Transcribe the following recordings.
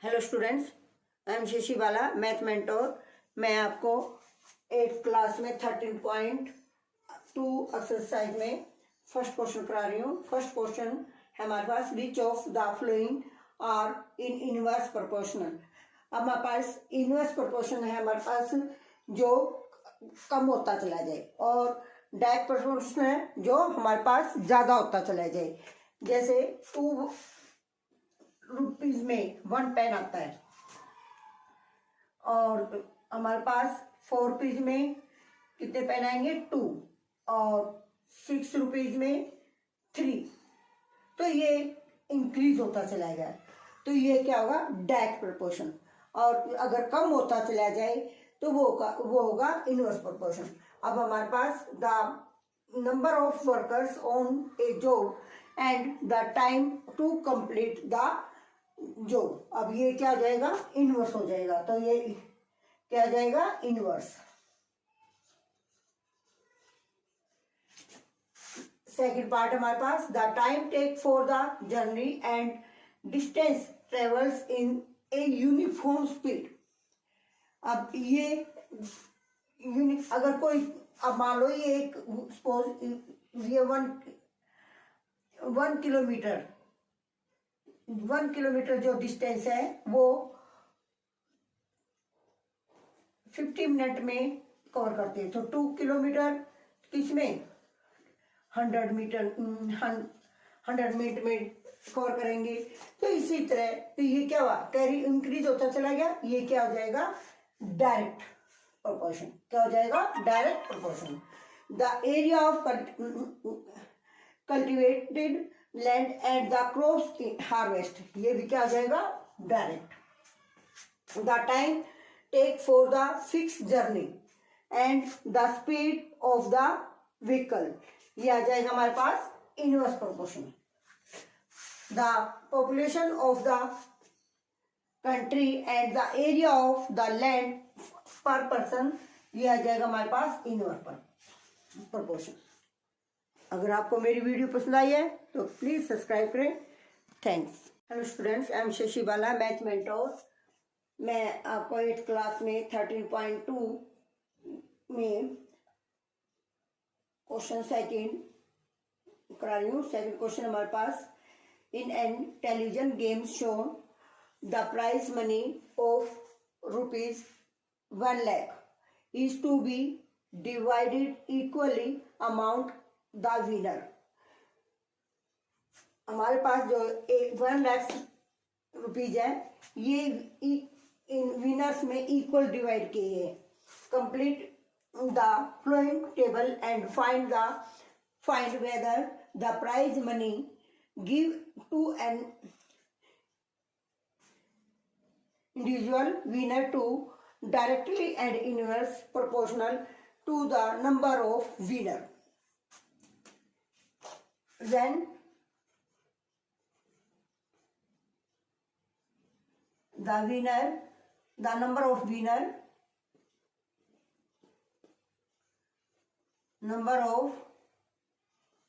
Hello students, I am Shashi Bala, math mentor. मैं आपको 8th class में 13.2 एक्सरसाइज में फर्स्ट क्वेश्चन करा रही हूँ। फर्स्ट क्वेश्चन है हमारे पास, which of the following are in inverse proportional. अब हमारे पास इनवर्स प्रोपोर्शन है हमारे पास जो कम होता चला जाए, और डायरेक्ट प्रोपोर्शन है जो हमारे पास ज्यादा होता चला जाए। जैसे 2 रुपीज में 1 पेन आता है, और हमारे पास 4 रुपीज में कितने पेन आएंगे 2, और 6 रुपीज में 3। तो ये इंक्रीज होता चला जाए, तो ये क्या होगा, डायरेक्ट प्रोपोर्शन। और अगर कम होता चला जाए तो वो होगा इनवर्स प्रोपोर्शन। अब हमारे पास the number of workers on a job and the time to complete the job. अब ये क्या हो जाएगा, इनवर्स हो जाएगा। तो ये क्या हो जाएगा, इनवर्स। सेकंड पार्ट हमारे पास, the time take for the journey and distance travels in a uniform speed. अब ये अगर कोई, अब मान लो ये एक सपोज ये 1 किलोमीटर 1 किलोमीटर जो डिस्टेंस है वो 50 मिनट में कवर करते हैं। तो 2 किलोमीटर किसमें 100 मिनट में कवर करेंगे। तो इसी तरह तो ये क्या हुआ, कैरी इंक्रीज होता चला गया। ये क्या हो जाएगा, डायरेक्ट प्रोपोर्शन। क्या हो जाएगा, direct proportion. The area of cultivated land and the crops harvest, ये भी क्या हो जाएगा, direct. The time take for the fix journey and the speed of the vehicle, ये आ जाएगा हमारे पास inverse proportion. The population of the country and the area of the land per person, ये आ जाएगा हमारे पास इनवर्स प्रोपोर्शन। अगर आपको मेरी वीडियो पसंद आई है तो प्लीज सब्सक्राइब करें। Thanks. Hello students, I am Shashi Bala, math mentor. मैं आपको 8th क्लास में 13.2 में क्वेश्चन सेकंड करा रही हूँ। सेकंड क्वेश्चन हमारे पास, in an television game show the prize money of ₹1 lakh is to be divided equally amount the winner. हमारे पास जो 1 लाख रुपीज है, ये इन विनर्स में इक्वल डिवाइड किए हैं। Complete the following table and find whether the prize money give to an individual winner to directly and inverse proportional to the number of winner when the number of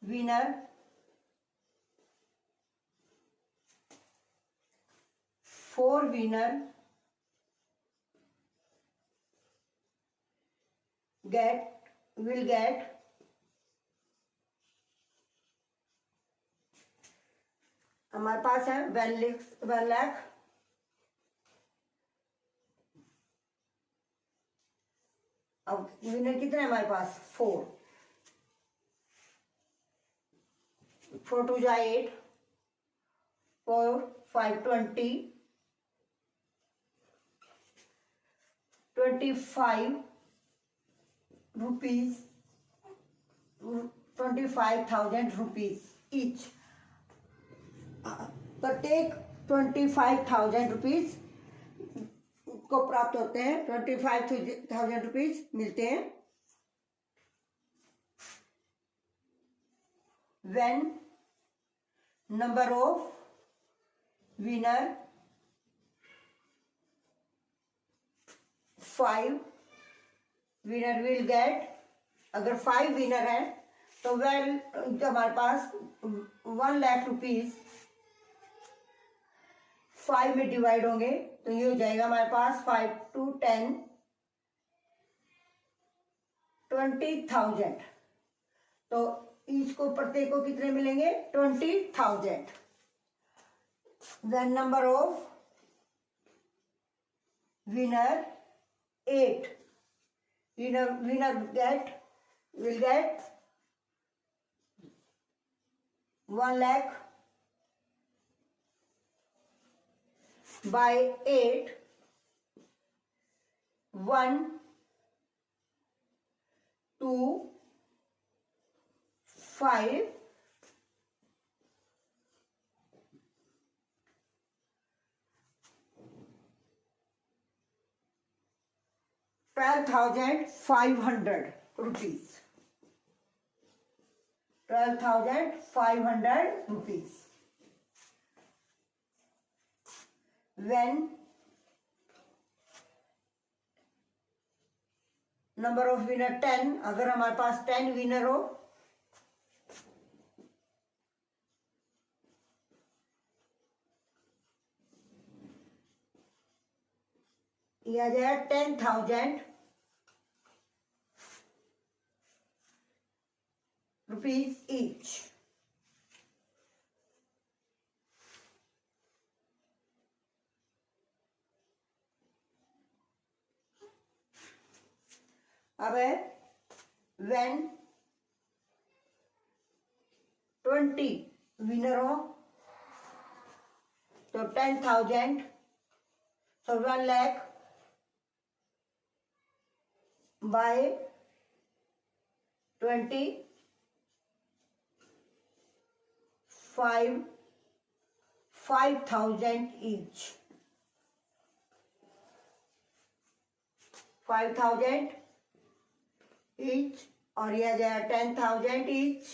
winner 4 winner will get हमारे पास है 1 लाख। अब winner कितने हमारे पास 4 2 जा 8, 4 5 20 25 rupees 25,000 rupees each। प्रत्येक 25,000 rupees को प्राप्त होते हैं, 25,000 रुपीज मिलते हैं। When number of winner 5 winner will get, अगर 5 विनर है तो हमारे पास 1 लाख रुपीज 5 में डिवाइड होंगे तो ये हो जाएगा हमारे पास 5 to 10 20,000। तो इसको प्रत्येक को कितने मिलेंगे? 20,000। Then number of winner 8। winner will get 1 lakh by 8 1 2 5 12,500 rupees. 12,500 rupees. When number of winner 10, अगर हमारे पास 10 विनर हो, यह आ जाएगा 10,000 rupees each. अब है when 20 विनर हो तो 10,000, so 1 lakh by 20 5,000 each. 5,000 each और यह जाएगा 10,000 each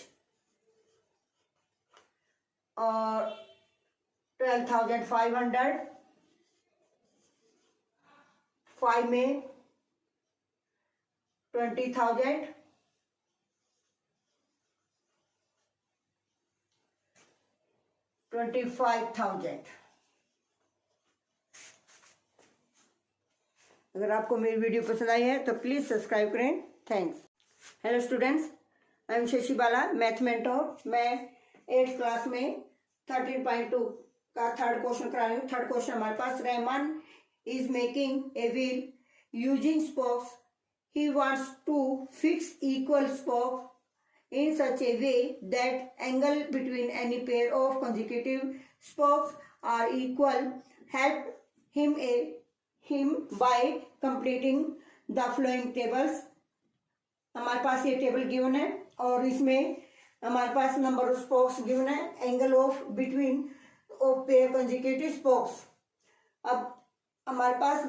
और 12,500 5 में 20,000 25,000। अगर आपको मेरी वीडियो पसंद आई है तो प्लीज सब्सक्राइब करें। Thanks. Hello students, I am Shashi Bala, math mentor. मैं 8th क्लास में 13.2 का थर्ड क्वेश्चन करा रही हूँ। थर्ड क्वेश्चन हमारे पास, Rahman is making a wheel using spokes. He wants to fix equal spokes in such a way that angle between any pair of consecutive spokes are equal. Help him by completing the following tables. हमारे पास ये table given है और इसमें हमारे पास number of spokes given है, angle of between of pair consecutive spokes. अब हमारे पास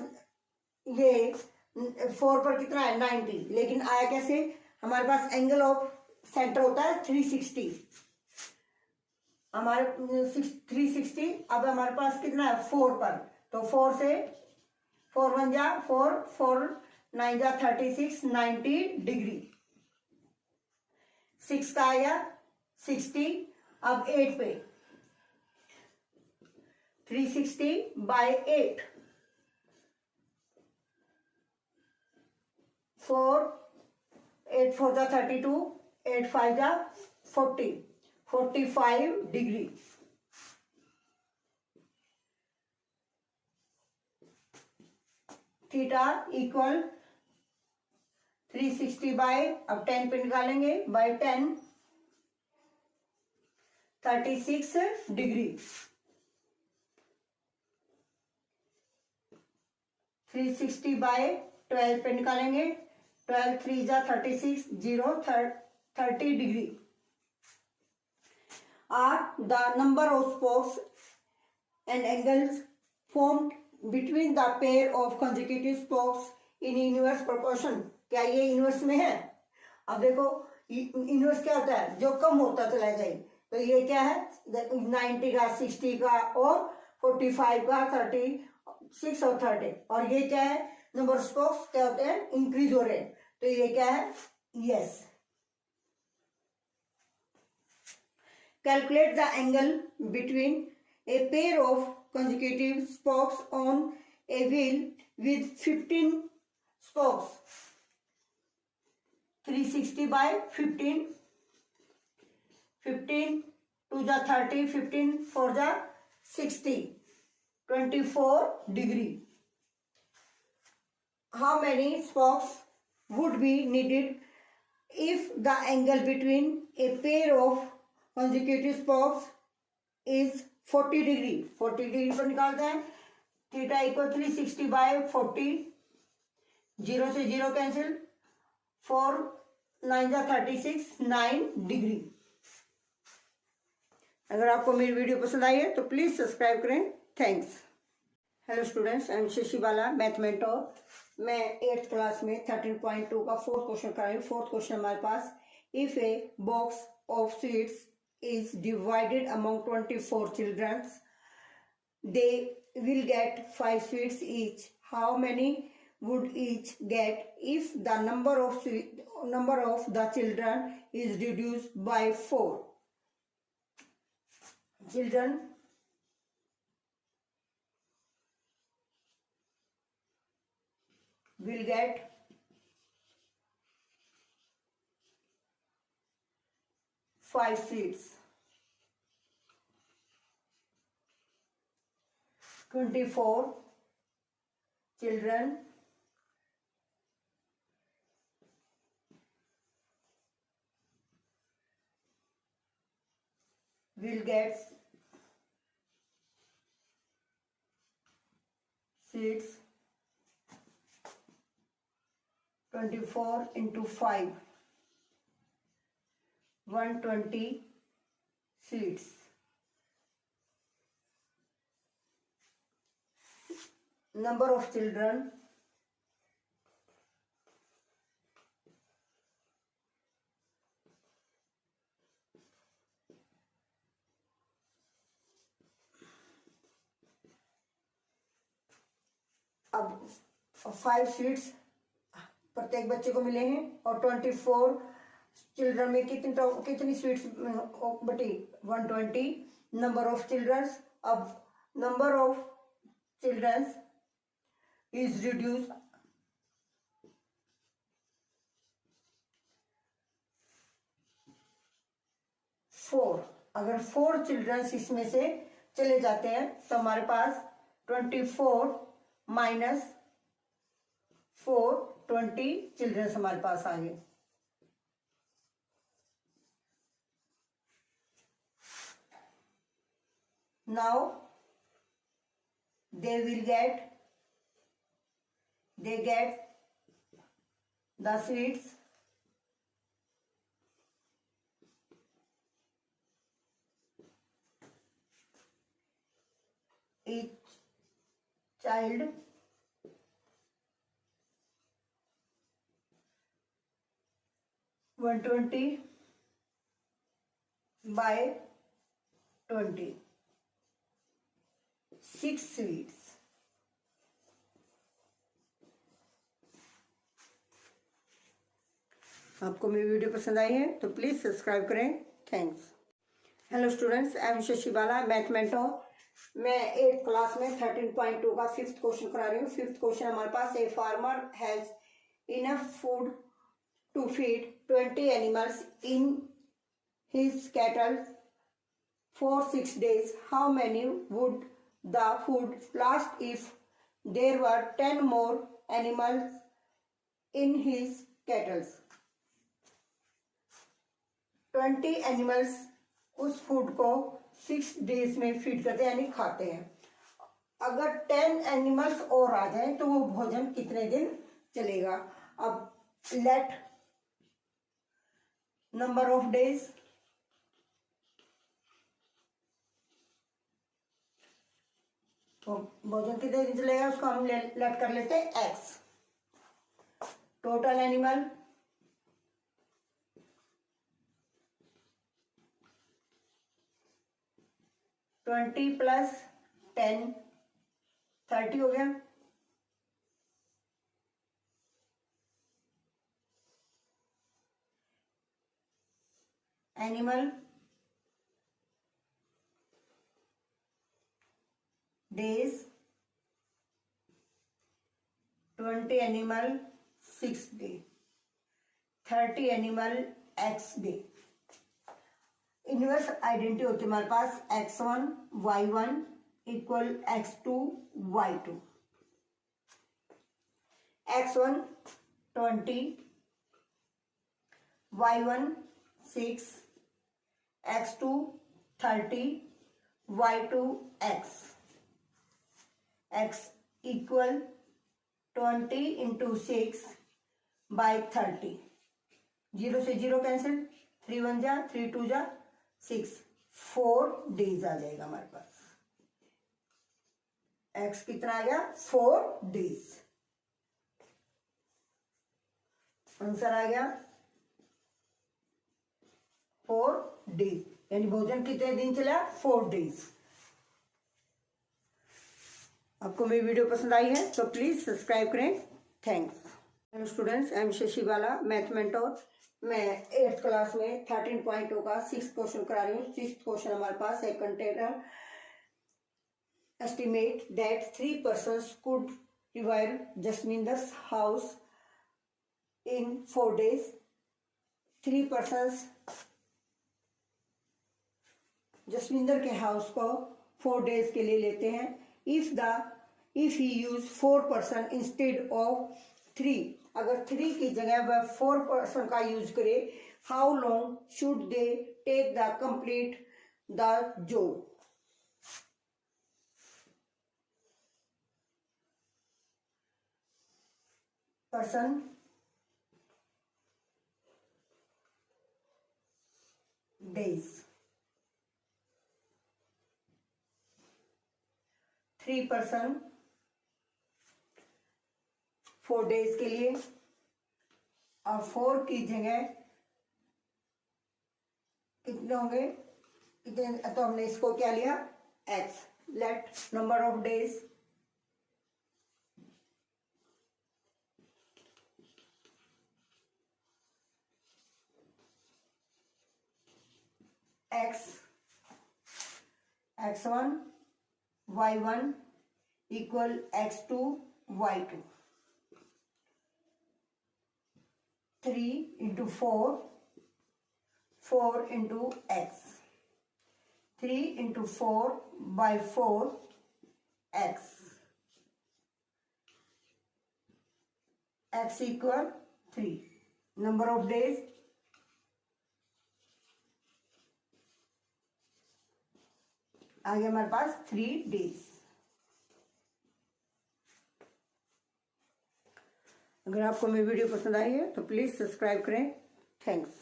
ये 4 पर कितना है 90, लेकिन आया कैसे? हमारे पास एंगल ऑफ सेंटर होता है 360, हमारे 360। अब हमारे पास कितना है 4 पर, तो 4 से 4 1 जा 4 4 9 जा 36 90 डिग्री। 6 का आएगा 60। अब 8 पे 360 by 8 4 8 4 जा 32 8 5 जा 40 45 डिग्री। थीटा इक्वल 360 बाय, अब 10 पे निकालेंगे, बाय 10 36 डिग्री। 360 बाय 12 पे निकालेंगे, 12 3 जा 36 0 30 degree. Are the number of spokes and angles formed between the pair of consecutive spokes in inverse proportion? क्या ये इनवर्स में है? अब देखो इनवर्स क्या होता है, जो कम होता चला जाए। तो ये क्या है 90 का 60 का और 45 का 36 और 30। और ये क्या है नंबर ऑफ स्पोक्स क्या होते हैं इंक्रीज हो रहे हैं, तो ये क्या है yes. Calculate the angle between a pair of consecutive spokes on a wheel with 15 spokes. 360 by 15. 15 2 the 30, 15 4 the 60. 24 degree. How many spokes would be needed if the angle between a pair of consecutive spokes is 40 degree? 40 degree पर निकालते हैं. Theta equal 360 bye 40. 0 से 0 cancel. 4 9 जा 36. 9 degree. अगर आपको मेरी video पसंद आई है तो प्लीज सब्सक्राइब करें. Thanks. Hello students, I am Shashi Bala, mathematic. मैं 8th क्लास में 13.2 का 4th क्वेश्चन कर रही हूँ. 4th क्वेश्चन हमारे पास, if a box of sweets is divided among 24 children, they will get 5 sweets each. How many would each get if the number of the children is reduced by 4? Children will get 5 sweets. 24 children will get seeds. 24 into 5, 120 seeds. Number of children अब 5 seats प्रत्येक बच्चे को मिले हैं और 24 children में कितनी sweets बटी 120. नंबर ऑफ चिल्ड्रंस, अब number of childrens is reduced four. अगर 4 चिल्ड्रंस इसमें से चले जाते हैं तो हमारे पास 24 माइनस 4 20 चिल्ड्रंस हमारे पास आ गए. Now they get the sweets each child 120 by 20. 6 sweets. आपको मेरी वीडियो पसंद आई है तो प्लीज सब्सक्राइब करें. Thanks. Hello students, I am Shashi Bala, mathematic. मैं 8th क्लास में 13.2 का 5th क्वेश्चन करा रही हूँ. 5th क्वेश्चन हमारे पास, a farmer has enough food to feed 20 animals in his cattle for 6 days. How many would the food last if there were 10 more animals in his cattle? 20 animals उस food को 6 days में feed करते हैं यानी खाते हैं. अगर 10 animals और आ जाएं तो वो भोजन कितने दिन चलेगा? अब लेट नंबर ऑफ डेज, तो भोजन कितने दिन चलेगा उसको हम लेट कर लेते हैं x. Total animal twenty plus 10 30 हो गया. Animal days 20 animal 6 day, 30 animal x day. Inverse identity होती है हमारे पास x1 y1 equal x2 y2। x1 20, y1 6, x2 30, y2 x equal 20 into 6 by 30। 0 से 0 कैंसिल, 3 1 जा 3 2 जा 6, 4 डेज आ जाएगा हमारे पास। x कितना आ गया 4 डेज। आंसर आ गया 4 डेज, यानी भोजन कितने दिन चला 4 डेज। आपको मेरी वीडियो पसंद आई है तो प्लीज सब्सक्राइब करें। Thanks. Hello students, I am Shashi Bala, math mentor. मैं 8th क्लास में 13.2 का 6th क्वेश्चन करा रही हूँ। 6th क्वेश्चन हमारे पास है container estimate that 3 persons could revive Jasminder's house in 4 days. 3 persons Jaswinder के हाउस को 4 डेज के लिए लेते हैं। If he use 4 person instead of 3, अगर 3 की जगह वह 4 पर्सन का यूज करे, how long should they take the complete the job. Person days, 3 person 4 days के लिए, और 4 की जगह कितने होंगे, कितने, तो हमने इसको क्या लिया x। Let number of days x1 y1 equal x2 y2। 3 into 4, 4 into x, 3 into 4 by 4 x, x equal 3। Number of days आ गया हमारे पास 3 डेज। अगर आपको मेरी वीडियो पसंद आई है तो प्लीज सब्सक्राइब करें। Thanks.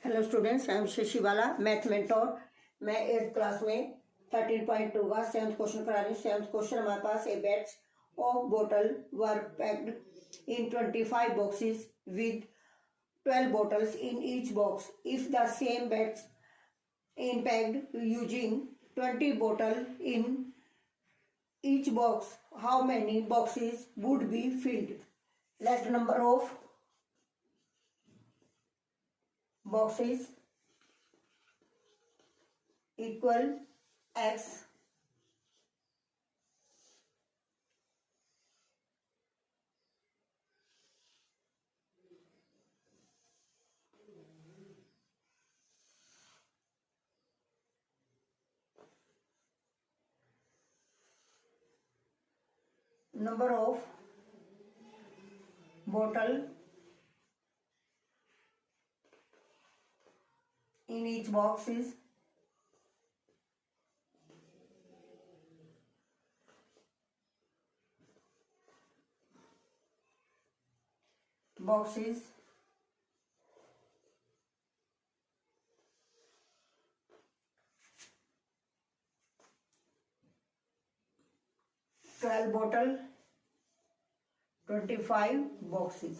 Hello students, I am Shashi Bala, math mentor. मैं 8th क्लास में 13.2 का 7th क्वेश्चन करा रही हूँ। 7th क्वेश्चन हमारे पास ए बैच ऑफ बोतल were packed in 25 boxes with 12 bottles in each box. If the same batch in packed using 20 bottle in each box, how many boxes would be filled? Let number of boxes equal x number of bottle in each box is boxes 12 bottle 25 boxes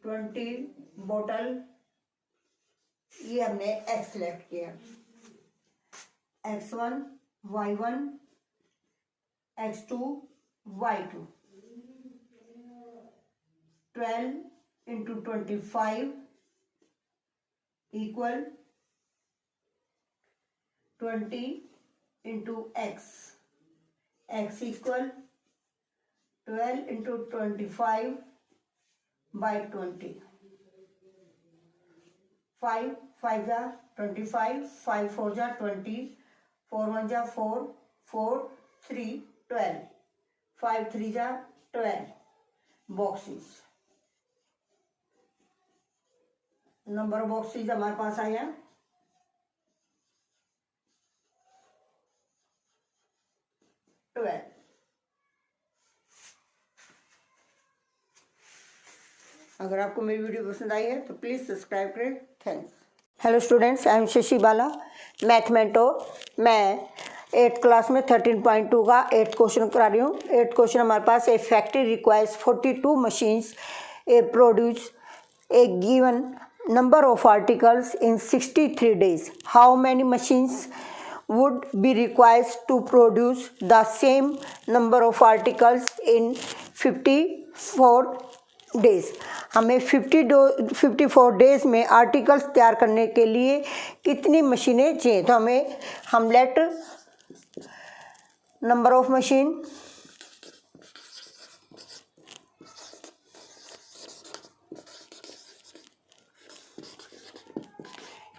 20 bottle, ये हमने x select किया, x1 y1 x2 y2, 12 into 25 equal 20 into x, x equal 12 into 25 by 20. 5 5 जा 25, 5 4 जा 20, 4 1 जा 4, 4 3 12, 5 3 जा 12 boxes. Number of boxes हमारे पास आया 12। अगर आपको मेरी वीडियो पसंद आई है तो प्लीज़ सब्सक्राइब करें। Thanks. Hello students, I am Shashi Bala, math mentor. मैं 8th क्लास में 13.2 का 8th क्वेश्चन करा रही हूँ। 8th क्वेश्चन हमारे पास, a factory requires 42 machines a produce a given number of articles in 63 days. How many machines would be required to produce the same number of articles in 54 days? हमें 54 days में articles तैयार करने के लिए कितनी मशीनें चाहिए? तो हम late number of machine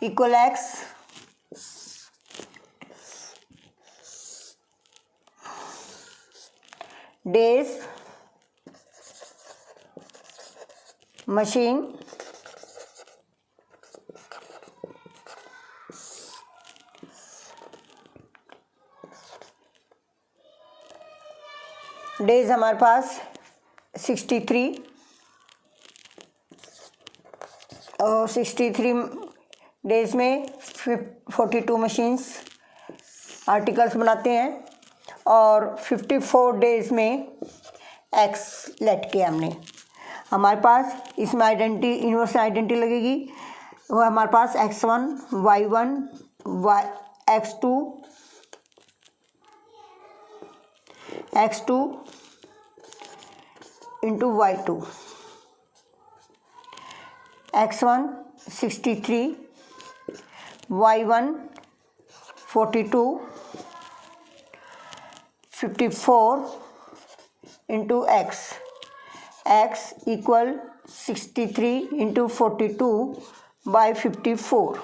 equal x days machine days हमारे पास 63 और 63 डेज में 42 मशीन्स आर्टिकल्स बनाते हैं और 54 डेज में एक्स लेट किया हमने। हमारे पास इसमें आइडेंटिटी, इन्वर्स आइडेंटिटी लगेगी। वो हमारे पास x1 y1 x2 into y2, x1 63, y1 42, 54 into x equal 63 into 42 by 54।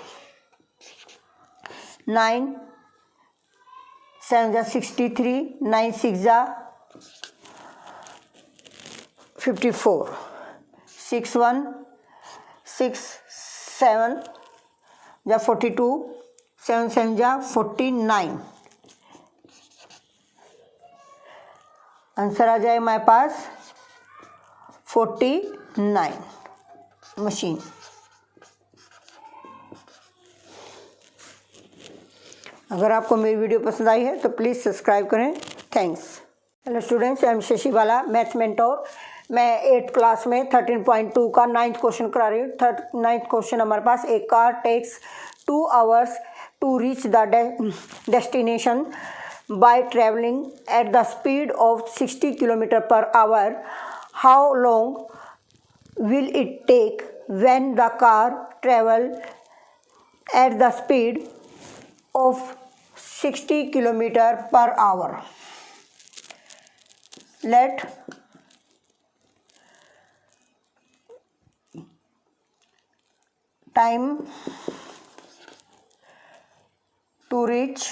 9 7 जा 63, 9 6 जा 54, 6 1 6 7 जा 42, 7 7 जा 49। आंसर आ जाए हमारे पास 49 मशीन। अगर आपको मेरी वीडियो पसंद आई है तो प्लीज़ सब्सक्राइब करें। Thanks. Hello students, I am Shashi Bala, math mentor. मैं 8th क्लास में 13.2 का 9th क्वेश्चन करा रही हूँ। 9th क्वेश्चन हमारे पास, a car takes 2 hours to reach the destination by travelling at the speed of 60 km/h. How long will it take when the car travel at the speed of 60 km/h? Let time to reach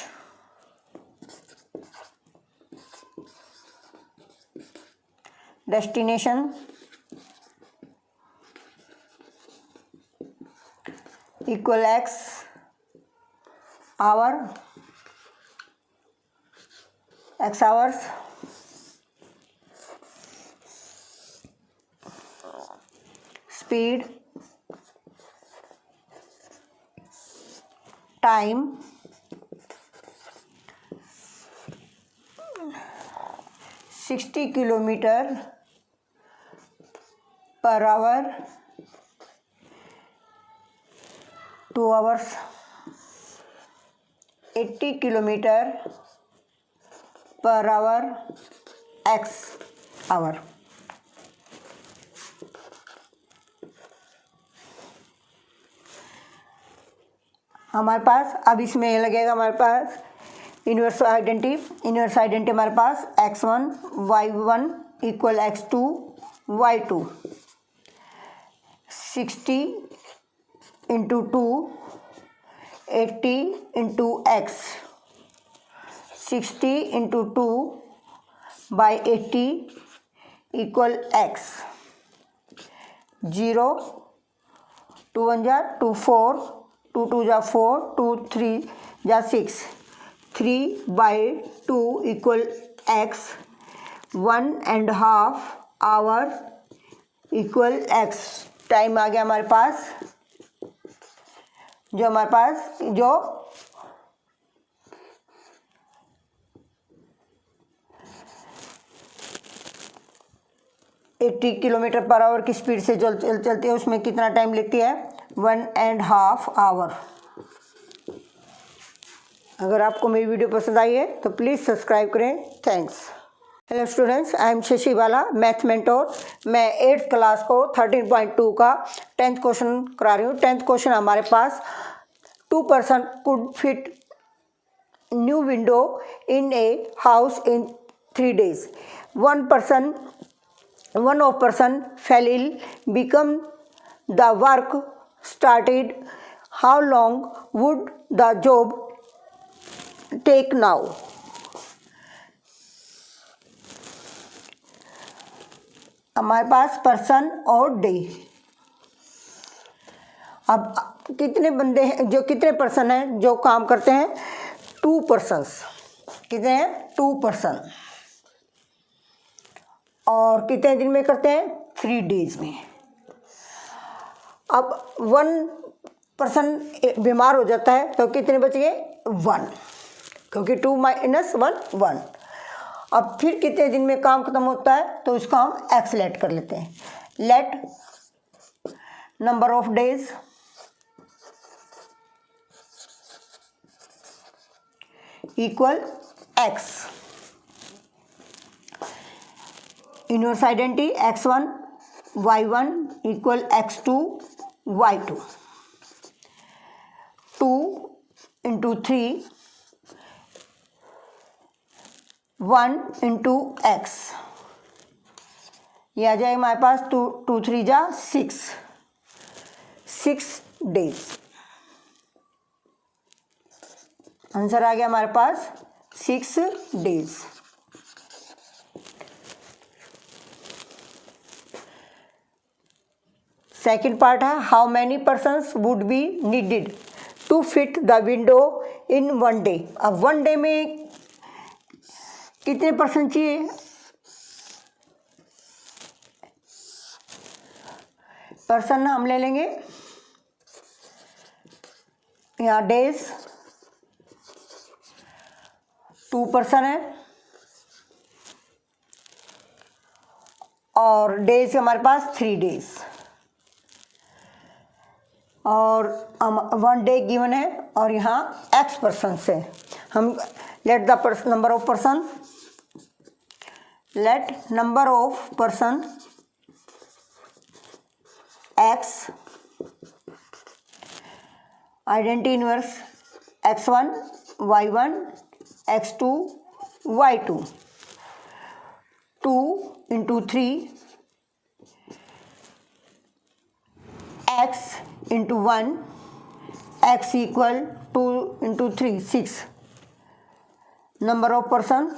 destination equal x hours, speed, time, (60 km/h), 2 hours, 80 km/h, x hour। हमारे पास अब इसमें लगेगा हमारे पास inverse identity. Inverse identity हमारे पास x1 y1 equal x2 y2. 60 into 2 80 into x. 60 into 2 by 80 equal x. 0 2 1 जा 2 4 2 2 जा 4 2 3 जा 6. 3 by 2 equal x. 1.5 hour equal x. Time आ गया हमारे पास, जो 80 किलोमीटर पर आवर की स्पीड से चलती है, उसमें कितना टाइम लेती है? 1.5 आवर. अगर आपको मेरी वीडियो पसंद आई है तो प्लीज़ सब्सक्राइब करें. Thanks. Hello students, I am Shashi Bala, math mentor. मैं 8th क्लास को 13.2 का 10th क्वेश्चन करा रही हूँ. 10th क्वेश्चन हमारे पास 2 person could fit new window in a house in 3 days. One of person fell ill, become the work started. How long would the job take now? हमारे पास person और day. अब कितने बंदे हैं, जो कितने पर्सन हैं जो काम करते हैं? 2 persons. कितने हैं? 2 person. और कितने दिन में करते हैं? 3 days में. अब 1 person बीमार हो जाता है तो कितने बच गए? 1, क्योंकि 2 minus 1 1. अब फिर कितने दिन में काम खत्म होता है तो इसका हम एक्स लेट कर लेते हैं. Late number of days equal x. Inverse identity x1 y1 equal x2 y2. 2 into 3 1 into x. ये आ जाएगा हमारे पास 2 3 जा 6. 6 days. आंसर आ गया हमारे पास 6 days. सेकेंड पार्ट है, how many persons would be needed to fit the window in 1 day. अब 1 day में कितने पर्सन चाहिए? पर्सन हम ले लेंगे यहाँ, डेज 2 person है और डेज हमारे पास 3 days. और 1 day गिवन है और यहाँ x पर्सन से हम let the number of person. Late number of person x identity inverse x1 y1 x2 y2. 2 into 3 x into 1 x equal 2 into 3 6. Number of person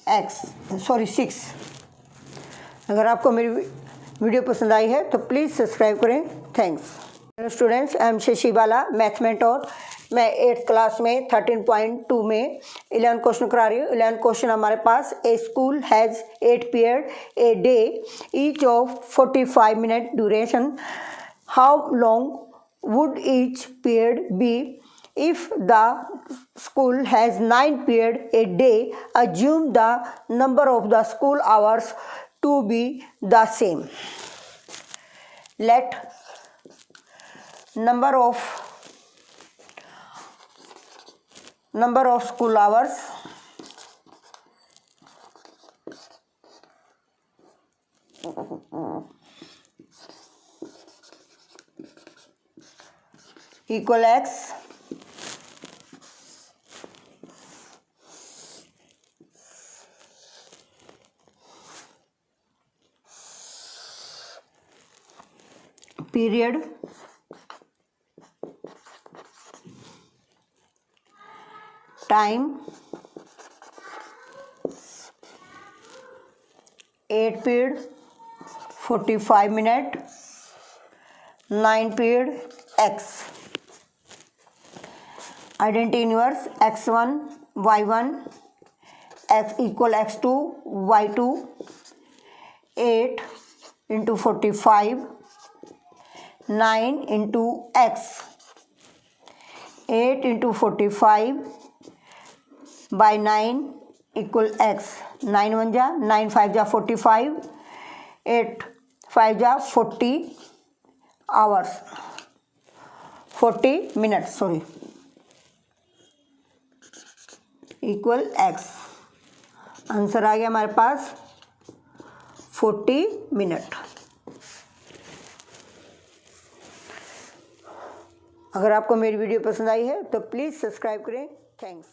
x 6. अगर आपको मेरी video पसंद आई है तो प्लीज़ सब्सक्राइब करें. Thanks. Hello students, I am Shashi Bala, math mentor. मैं 8th class में 13.2 में 11 क्वेश्चन करा रही हूँ. 11 क्वेश्चन हमारे पास, a school has 8 period a day each of 45 minute duration. How long would each period be if the school has 9 period a day? Assume the number of the school hours to be the same. Let number of school hours equal x. Period time 8 period 45 minute 9 period x identity inverse x1 y1 x equal x2 y2 8 into 45 9 into x 8 into 45 by 9 equal x 9 1 जा 9 5 जा 45 8 5 जा 40 hours 40 minute sorry equal x answer आ गया हमारे पास 40 minute. अगर आपको मेरी video पसंद आई है तो प्लीज़ सब्सक्राइब करें। थैंक्स।